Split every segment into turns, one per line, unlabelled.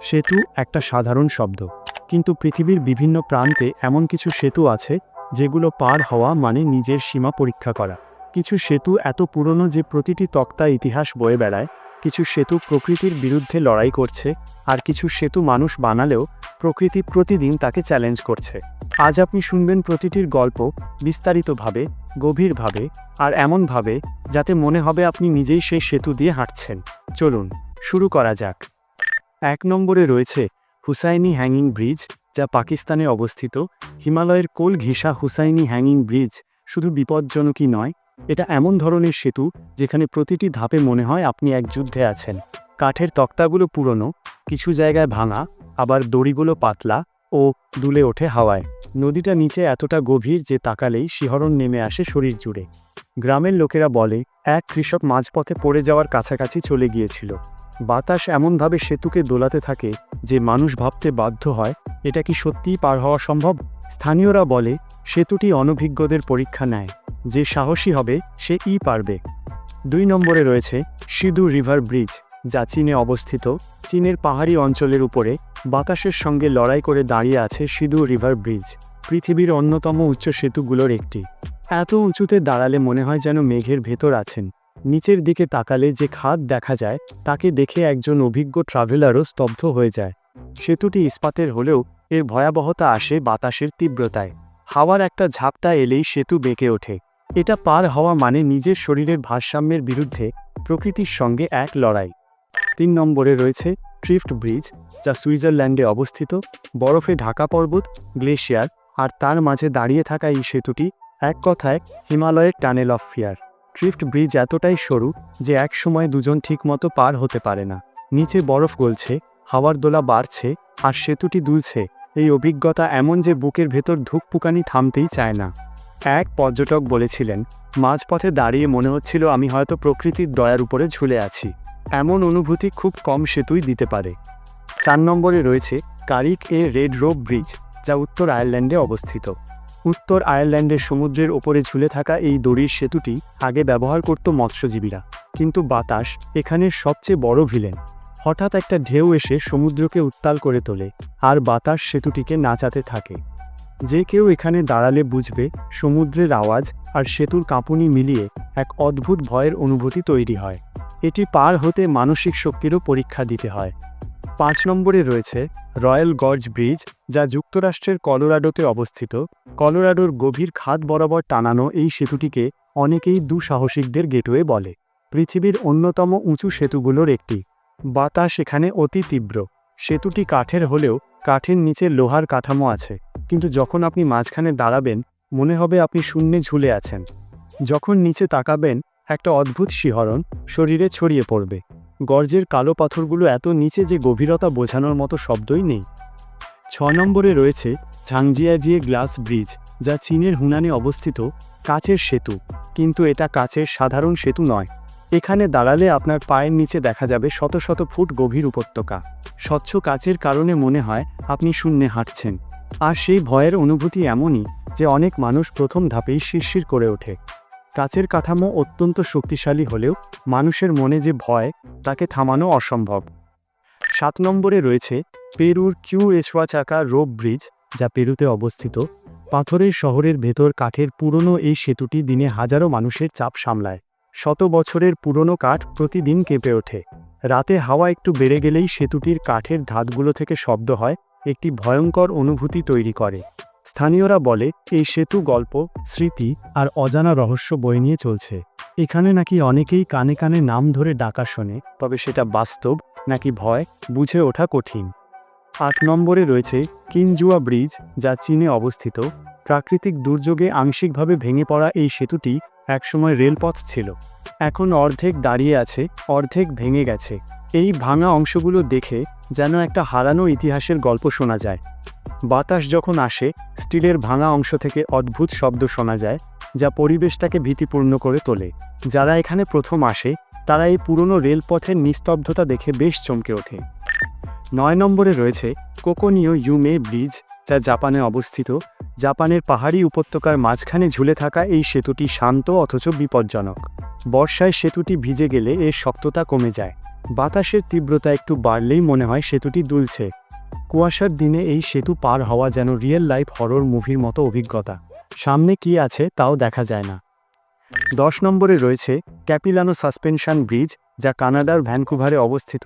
সেতু একটা সাধারণ শব্দ, কিন্তু পৃথিবীর বিভিন্ন প্রান্তে এমন কিছু সেতু আছে যেগুলো পার হওয়া মানে নিজের সীমা পরীক্ষা করা। কিছু সেতু এত পুরনো যে প্রতিটি তক্তা ইতিহাস বয়ে বেড়ায়, কিছু সেতু প্রকৃতির বিরুদ্ধে লড়াই করছে, আর কিছু সেতু মানুষ বানালেও প্রকৃতি প্রতিদিন তাকে চ্যালেঞ্জ করছে। আজ আপনি শুনবেন প্রতিটির গল্প বিস্তারিতভাবে, গভীরভাবে, আর এমনভাবে যাতে মনে হবে আপনি নিজেই সেই সেতু দিয়ে হাঁটছেন। চলুন শুরু করা যাক। 1 নম্বরে রয়েছে হুসাইনি হ্যাঙ্গিং ব্রিজ, যা পাকিস্তানে অবস্থিত। হিমালয়ের কোল ঘেঁষা হুসাইনি হ্যাঙ্গিং ব্রিজ শুধু বিপজ্জনকই নয়, এটা এমন ধরনের সেতু যেখানে প্রতিটি ধাপে মনে হয় আপনি এক যুদ্ধে আছেন। কাঠের তক্তাগুলো পুরনো, কিছু জায়গায় ভাঙা, আবার দড়িগুলো পাতলা ও দুলে ওঠে হাওয়ায়। নদীটা নিচে এতটা গভীর যে তাকালেই শিহরণ নেমে আসে শরীর জুড়ে। গ্রামের লোকেরা বলে, এক কৃষক মাঝপথে পড়ে যাওয়ার কাছাকাছি চলে গিয়েছিল। বাতাস এমনভাবে সেতুকে দোলাতে থাকে যে মানুষ ভাবতে বাধ্য হয়, এটা কি সত্যিই পার হওয়া সম্ভব? স্থানীয়রা বলে, সেতুটি অনভিজ্ঞদের পরীক্ষা নেয়, যে সাহসী হবে সে পারবে। 2 নম্বরে রয়েছে সিধু রিভার ব্রিজ, যা চীনে অবস্থিত। চীনের পাহাড়ি অঞ্চলের উপরে বাতাসের সঙ্গে লড়াই করে দাঁড়িয়ে আছে সিধু রিভার ব্রিজ, পৃথিবীর অন্যতম উচ্চ সেতুগুলোর একটি। এত উঁচুতে দাঁড়ালে মনে হয় যেন মেঘের ভেতর আছেন। নিচের দিকে তাকালে যে খাদ দেখা যায় তাকে দেখে একজন অভিজ্ঞ ট্রাভেলারও স্তব্ধ হয়ে যায়। সেতুটি ইস্পাতের হলেও এর ভয়াবহতা আসে বাতাসের তীব্রতায়। হাওয়ার একটা ঝাপটা এলেই সেতু বেঁকে ওঠে। এটা পার হওয়া মানে নিজের শরীরের ভারসাম্যের বিরুদ্ধে প্রকৃতির সঙ্গে এক লড়াই। 3 নম্বরে রয়েছে ট্রিফট ব্রিজ, যা সুইজারল্যান্ডে অবস্থিত। বরফে ঢাকা পর্বত, গ্লেশিয়ার আর তার মাঝে দাঁড়িয়ে থাকা এই সেতুটি এক কথায় হিমালয়ের টানেল অফ ফিয়ার। ট্রিফট ব্রিজ এতটাই সরু যে এক সময় দুজন ঠিকমতো পার হতে পারে না। নিচে বরফ গলছে, হাওয়ার দোলা বাড়ছে, আর সেতুটি দুলছে। এই অভিজ্ঞতা এমন যে বুকের ভেতর ধুকপুকানি থামতেই চায় না। এক পর্যটক বলেছিলেন, মাঝপথে দাঁড়িয়ে মনে হচ্ছিল আমি হয়তো প্রকৃতির দয়ার উপরে ঝুলে আছি। এমন অনুভূতি খুব কম সেতুই দিতে পারে। 4 নম্বরে রয়েছে কারিক এ রেড রোপ ব্রিজ, যা উত্তর আয়ারল্যান্ডে অবস্থিত। উত্তর আয়ারল্যান্ডের সমুদ্রের ওপরে ঝুলে থাকা এই দড়ির সেতুটি আগে ব্যবহার করত মৎস্যজীবীরা, কিন্তু বাতাস এখানের সবচেয়ে বড় ভিলেন। হঠাৎ একটা ঢেউ এসে সমুদ্রকে উত্তাল করে তোলে, আর বাতাস সেতুটিকে নাচাতে থাকে। যে কেউ এখানে দাঁড়ালে বুঝবে সমুদ্রের আওয়াজ আর সেতুর কাঁপুনি মিলিয়ে এক অদ্ভুত ভয়ের অনুভূতি তৈরি হয়। এটি পার হতে মানসিক শক্তিরও পরীক্ষা দিতে হয়। 5 নম্বরে রয়েছে রয়্যাল গর্জ ব্রিজ, যা যুক্তরাষ্ট্রের কলোরাডোতে অবস্থিত। কলোরাডোর গভীর খাদ বরাবর টানানো এই সেতুটিকে অনেকেই দুঃসাহসিকদের গেটওয়ে বলে। পৃথিবীর অন্যতম উঁচু সেতুগুলোর একটি। বাতাস এখানে অতি তীব্র। সেতুটি কাঠের হলেও কাঠের নিচে লোহার কাঠামো আছে, কিন্তু যখন আপনি মাঝখানে দাঁড়াবেন মনে হবে আপনি শূন্যে ঝুলে আছেন। যখন নিচে তাকাবেন একটা অদ্ভুত শিহরণ শরীরে ছড়িয়ে পড়বে। গর্জের কালো পাথরগুলো এত নিচে যে গভীরতা বোঝানোর মতো শব্দই নেই। 6 নম্বরে রয়েছে ঝাংজিয়াজিয়ে গ্লাস ব্রিজ, যা চীনের হুনানে অবস্থিত। কাচের সেতু, কিন্তু এটা কাচের সাধারণ সেতু নয়। এখানে দাঁড়ালে আপনার পায়ের নিচে দেখা যাবে শত শত ফুট গভীর উপত্যকা। স্বচ্ছ কাচের কারণে মনে হয় আপনি শূন্যে হাঁটছেন। আর সেই ভয়ের অনুভূতি এমনই যে অনেক মানুষ প্রথম ধাপেই শিরশির করে ওঠে। কাচের কাঠামো অত্যন্ত শক্তিশালী হলেও মানুষের মনে যে ভয়, তাকে থামানো অসম্ভব। 7 নম্বরে রয়েছে পেরুর কিউএচওয়াচাকা রোপ ব্রিজ, যা পেরুতে অবস্থিত। পাথরের শহরের ভেতর কাঠের পুরনো এই সেতুটি দিনে হাজারো মানুষের চাপ সামলায়। শত বছরের পুরনো কাঠ প্রতিদিন কেঁপে ওঠে। রাতে হাওয়া একটু বেড়ে গেলেই সেতুটির কাঠের ধাতগুলো থেকে শব্দ হয়, একটি ভয়ঙ্কর অনুভূতি তৈরি করে। স্থানীয়রা বলে এই সেতু গল্প, স্মৃতি আর অজানা রহস্য বয়ে নিয়ে চলছে। এখানে নাকি অনেকেই কানে কানে নাম ধরে ডাকা শোনে, তবে সেটা বাস্তব নাকি ভয় বুঝে ওঠা কঠিন। 8 নম্বরে রয়েছে কিনজুয়া ব্রিজ, যা চীনে অবস্থিত। প্রাকৃতিক দুর্যোগে আংশিকভাবে ভেঙে পড়া এই সেতুটি একসময় রেলপথ ছিল। এখন অর্ধেক দাঁড়িয়ে আছে, অর্ধেক ভেঙে গেছে। এই ভাঙা অংশগুলো দেখে যেন একটা হারানো ইতিহাসের গল্প শোনা যায়। বাতাস যখন আসে স্টিলের ভাঙা অংশ থেকে অদ্ভুত শব্দ শোনা যায়, যা পরিবেশটাকে ভীতিপূর্ণ করে তোলে। যারা এখানে প্রথম আসে তারা এই পুরনো রেলপথের নিস্তব্ধতা দেখে বেশ চমকে ওঠে। 9 নম্বরে রয়েছে কোকোনিও ইউমে ব্রিজ, যা জাপানে অবস্থিত। জাপানের পাহাড়ি উপত্যকার মাঝখানে ঝুলে থাকা এই সেতুটি শান্ত অথচ বিপজ্জনক। বর্ষায় সেতুটি ভিজে গেলে এর শক্ততা কমে যায়। বাতাসের তীব্রতা একটু বাড়লেই মনে হয় সেতুটি দুলছে। কুয়াশার দিনে এই সেতু পার হওয়া যেন রিয়েল লাইফ হরর মুভির মতো অভিজ্ঞতা। সামনে কি আছে তাও দেখা যায় না। 10 নম্বরে রয়েছে ক্যাপিলানো সাসপেনশন ব্রিজ, যা কানাডার ভ্যানকুভারে অবস্থিত।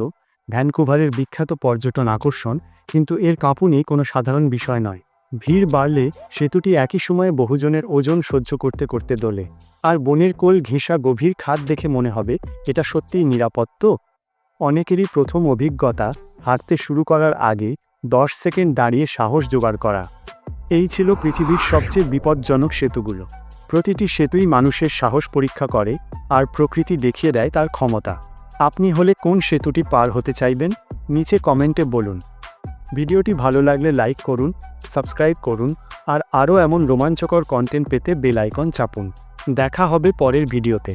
ভ্যানকুভারের বিখ্যাত পর্যটন আকর্ষণ, কিন্তু এর কাঁপুনি কোনো সাধারণ বিষয় নয়। ভিড় বাড়লে সেতুটি একই সময়ে বহুজনের ওজন সহ্য করতে করতে দোলে। আর বনের কোল ঘেঁষা গভীর খাদ দেখে মনে হবে এটা সত্যিই নিরাপদ তো। অনেকেরই প্রথম অভিজ্ঞতা হাঁটতে শুরু করার আগে 10 সেকেন্ড দাঁড়িয়ে সাহস জোগাড় করা। এই ছিল পৃথিবীর সবচেয়ে বিপজ্জনক সেতুগুলো। প্রতিটি সেতুই মানুষের সাহস পরীক্ষা করে, আর প্রকৃতি দেখিয়ে দেয় তার ক্ষমতা। আপনি হলে কোন সেতুটি পার হতে চাইবেন? নিচে কমেন্টে বলুন। ভিডিওটি ভালো লাগলে লাইক করুন, সাবস্ক্রাইব করুন, আর আরও এমন রোমাঞ্চকর কন্টেন্ট পেতে বেল আইকন চাপুন। দেখা হবে পরের ভিডিওতে।